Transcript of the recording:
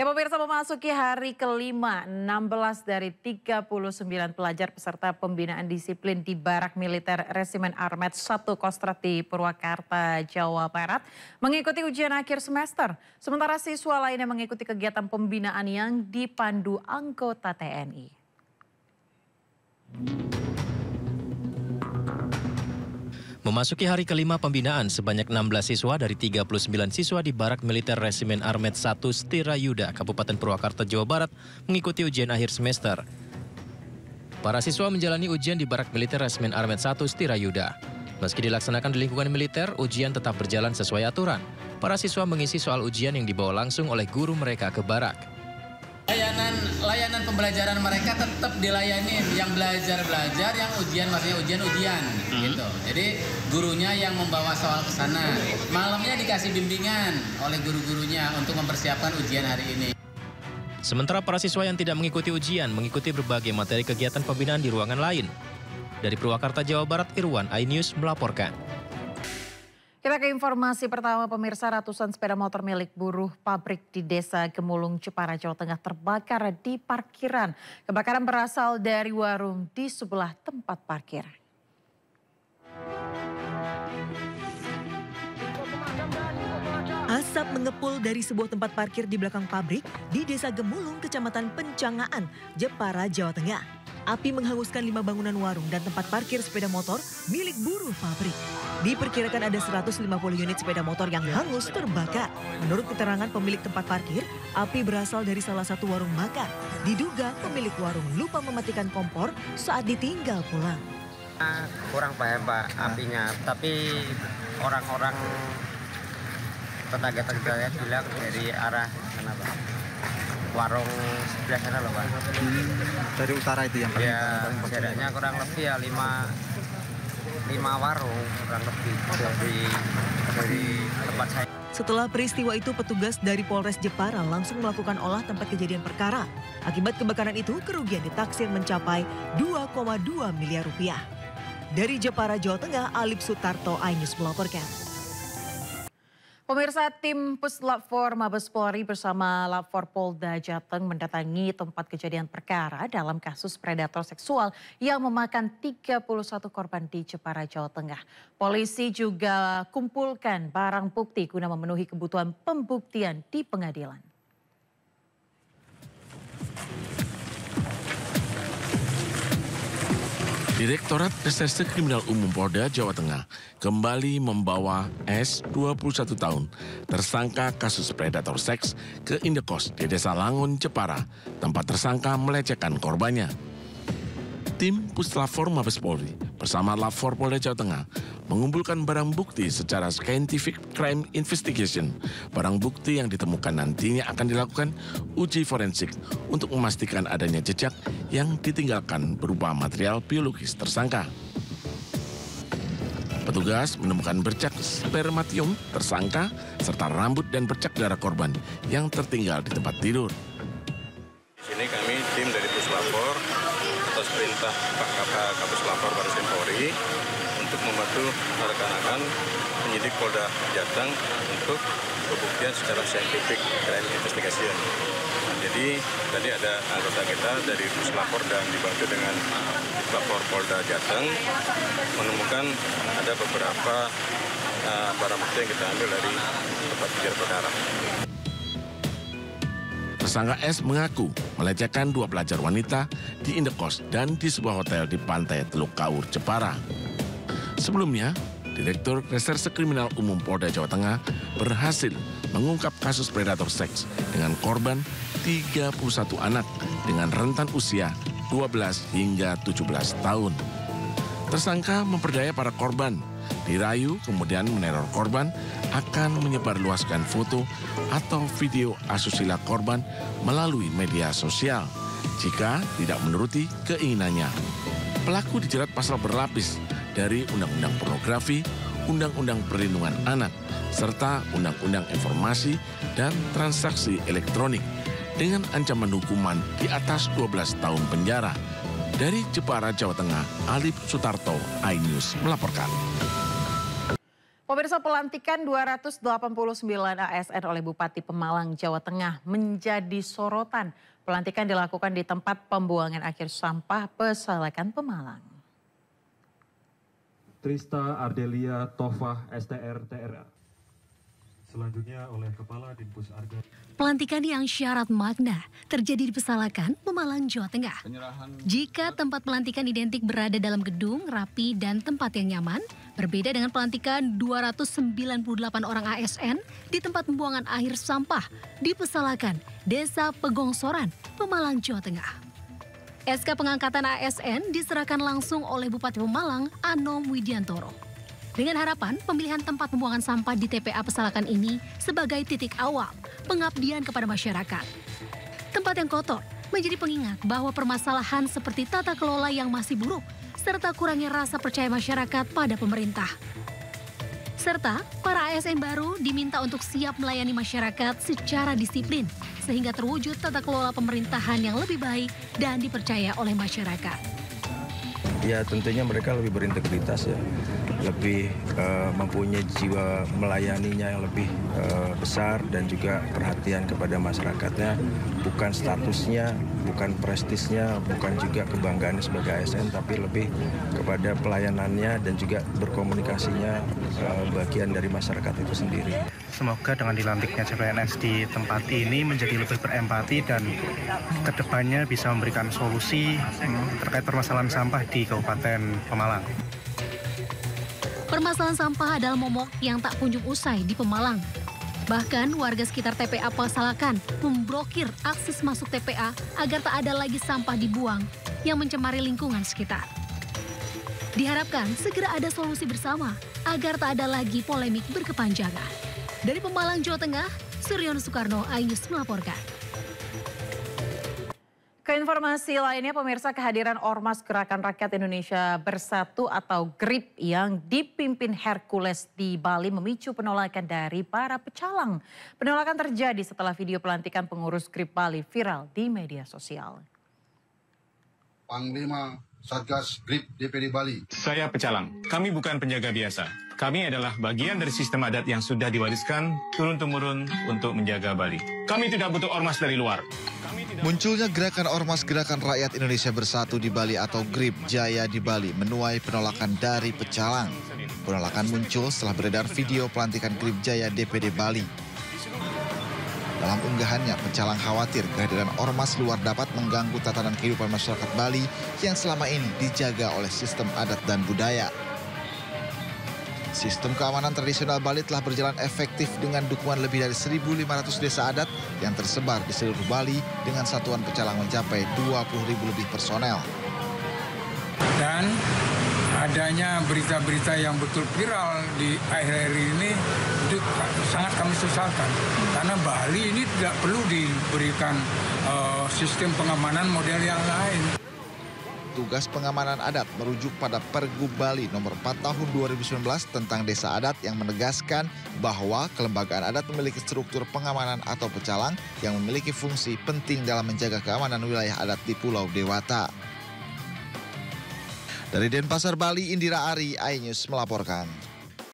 Ya pemirsa, memasuki hari kelima, 16 dari 39 pelajar peserta pembinaan disiplin di Barak Militer Resimen Armet 1 Kostrad di Purwakarta, Jawa Barat mengikuti ujian akhir semester. Sementara siswa lainnya mengikuti kegiatan pembinaan yang dipandu anggota TNI. Memasuki hari kelima pembinaan, sebanyak 16 siswa dari 39 siswa di Barak Militer Resimen Armet 1 Setirayuda, Kabupaten Purwakarta, Jawa Barat, mengikuti ujian akhir semester. Para siswa menjalani ujian di Barak Militer Resimen Armet 1 Setirayuda. Meski dilaksanakan di lingkungan militer, ujian tetap berjalan sesuai aturan. Para siswa mengisi soal ujian yang dibawa langsung oleh guru mereka ke barak. Layanan pembelajaran mereka tetap dilayani, yang belajar, yang ujian maksudnya ujian gitu. Jadi gurunya yang membawa soal ke sana. Malamnya dikasih bimbingan oleh guru-gurunya untuk mempersiapkan ujian hari ini. Sementara para siswa yang tidak mengikuti ujian mengikuti berbagai materi kegiatan pembinaan di ruangan lain. Dari Purwakarta, Jawa Barat, Irwan, iNews melaporkan. Kita ke informasi pertama, pemirsa. Ratusan sepeda motor milik buruh pabrik di Desa Gemulung, Jepara, Jawa Tengah terbakar di parkiran. Kebakaran berasal dari warung di sebelah tempat parkir. Asap mengepul dari sebuah tempat parkir di belakang pabrik di Desa Gemulung, Kecamatan Pencangaan, Jepara, Jawa Tengah. Api menghanguskan 5 bangunan warung dan tempat parkir sepeda motor milik buruh pabrik. Diperkirakan ada 150 unit sepeda motor yang hangus terbakar. Menurut keterangan pemilik tempat parkir, api berasal dari salah satu warung makan. Diduga pemilik warung lupa mematikan kompor saat ditinggal pulang. Kurang paham Pak apinya, tapi orang-orang tetangga-tetangga bilang dari arah sana Pak. Warung sebelah sana loh Pak. Dari utara itu yang paling jaraknya kurang lebih ya 5 warung kurang lebih dari tempat saya. Setelah peristiwa itu, petugas dari Polres Jepara langsung melakukan olah tempat kejadian perkara. Akibat kebakaran itu, kerugian ditaksir mencapai 2,2 miliar rupiah. Dari Jepara, Jawa Tengah, Alip Sutarto, iNews melaporkan. Pemirsa, tim Puslap 4 Mabes Polri bersama Lab 4 Polda Jateng mendatangi tempat kejadian perkara dalam kasus predator seksual yang memakan 31 korban di Jepara, Jawa Tengah. Polisi juga kumpulkan barang bukti guna memenuhi kebutuhan pembuktian di pengadilan. Direktorat Reserse Kriminal Umum Polda Jawa Tengah kembali membawa S, 21 tahun, tersangka kasus predator seks ke indekos di Desa Langun, Jepara, tempat tersangka melecehkan korbannya. Tim Puslap 4 Mabes Polri bersama Lab 4 Polda Jawa Tengah mengumpulkan barang bukti secara scientific crime investigation. Barang bukti yang ditemukan nantinya akan dilakukan uji forensik untuk memastikan adanya jejak yang ditinggalkan berupa material biologis tersangka. Petugas menemukan bercak spermatium tersangka serta rambut dan bercak darah korban yang tertinggal di tempat tidur. Di sini kami tim dari Puslap 4 atas perintah Pak Kapuslap 4 Baris Krim Polri untuk membantu rekan-rekan penyidik Polda Jateng untuk pembuktian secara scientific crime investigation. Jadi tadi ada anggota kita dari Puslap 4 dan dibantu dengan Puslap 4 Polda Jateng menemukan ada beberapa barang bukti yang kita ambil dari tempat kejadian perkara. Tersangka S mengaku melecehkan 2 pelajar wanita di indekos dan di sebuah hotel di pantai Teluk Kaur, Jepara. Sebelumnya, Direktur Reserse Kriminal Umum Polda Jawa Tengah berhasil mengungkap kasus predator seks dengan korban 31 anak dengan rentan usia 12 hingga 17 tahun. Tersangka memperdaya para korban, dirayu kemudian meneror korban akan menyebarluaskan foto atau video asusila korban melalui media sosial jika tidak menuruti keinginannya. Pelaku dijerat pasal berlapis dari Undang-Undang Pornografi, Undang-Undang Perlindungan Anak, serta Undang-Undang Informasi dan Transaksi Elektronik dengan ancaman hukuman di atas 12 tahun penjara. Dari Jepara, Jawa Tengah, Alip Sutarto, iNews melaporkan. Pemirsa, pelantikan 289 ASN oleh Bupati Pemalang, Jawa Tengah menjadi sorotan. Pelantikan dilakukan di tempat pembuangan akhir sampah Pesalakan, Pemalang. Trista Ardelia Tofah STR TRA. Selanjutnya oleh Kepala Dinpus Arga. Pelantikan yang syarat makna terjadi di Pesalakan, Pemalang, Jawa Tengah. Jika tempat pelantikan identik berada dalam gedung, rapi, dan tempat yang nyaman, berbeda dengan pelantikan 298 orang ASN di tempat pembuangan akhir sampah di Pesalakan, Desa Pegongsoran, Pemalang, Jawa Tengah. SK pengangkatan ASN diserahkan langsung oleh Bupati Pemalang, Anom Widiantoro. Dengan harapan pemilihan tempat pembuangan sampah di TPA Pesalakan ini sebagai titik awal pengabdian kepada masyarakat. Tempat yang kotor menjadi pengingat bahwa permasalahan seperti tata kelola yang masih buruk serta kurangnya rasa percaya masyarakat pada pemerintah. Serta para ASN baru diminta untuk siap melayani masyarakat secara disiplin sehingga terwujud tata kelola pemerintahan yang lebih baik dan dipercaya oleh masyarakat. Ya tentunya mereka lebih berintegritas ya, lebih mempunyai jiwa melayaninya yang lebih besar dan juga perhatian kepada masyarakatnya, bukan statusnya, bukan prestisnya, bukan juga kebanggaannya sebagai ASN, tapi lebih kepada pelayanannya dan juga berkomunikasinya bagian dari masyarakat itu sendiri. Semoga dengan dilantiknya CPNS di tempat ini menjadi lebih berempati dan kedepannya bisa memberikan solusi terkait permasalahan sampah di Kabupaten Pemalang. Permasalahan sampah adalah momok yang tak kunjung usai di Pemalang. Bahkan warga sekitar TPA Pesalakan memblokir akses masuk TPA agar tak ada lagi sampah dibuang yang mencemari lingkungan sekitar. Diharapkan segera ada solusi bersama agar tak ada lagi polemik berkepanjangan. Dari Pemalang, Jawa Tengah, Suryono Soekarno, iNews melaporkan. Ke informasi lainnya, pemirsa, kehadiran Ormas Gerakan Rakyat Indonesia Bersatu atau GRIP yang dipimpin Hercules di Bali memicu penolakan dari para pecalang. Penolakan terjadi setelah video pelantikan pengurus GRIP Bali viral di media sosial. Panglima Satgas GRIP DPD Bali. Saya pecalang. Kami bukan penjaga biasa. Kami adalah bagian dari sistem adat yang sudah diwariskan turun-temurun untuk menjaga Bali. Kami tidak butuh ormas dari luar. Munculnya gerakan Ormas Gerakan Rakyat Indonesia Bersatu di Bali atau GRIP Jaya di Bali menuai penolakan dari pecalang. Penolakan muncul setelah beredar video pelantikan GRIP Jaya DPD Bali. Dalam unggahannya, pecalang khawatir kehadiran ormas luar dapat mengganggu tatanan kehidupan masyarakat Bali yang selama ini dijaga oleh sistem adat dan budaya. Sistem keamanan tradisional Bali telah berjalan efektif dengan dukungan lebih dari 1.500 desa adat yang tersebar di seluruh Bali dengan satuan pecalang mencapai 20.000 lebih personel. Dan adanya berita-berita yang betul viral di akhir-akhir ini itu sangat kami sesalkan. Karena Bali ini tidak perlu diberikan sistem pengamanan model yang lain. Tugas pengamanan adat merujuk pada Pergub Bali nomor 4 tahun 2019 tentang desa adat yang menegaskan bahwa kelembagaan adat memiliki struktur pengamanan atau pecalang yang memiliki fungsi penting dalam menjaga keamanan wilayah adat di Pulau Dewata. Dari Denpasar, Bali, Indira Ari, iNews melaporkan.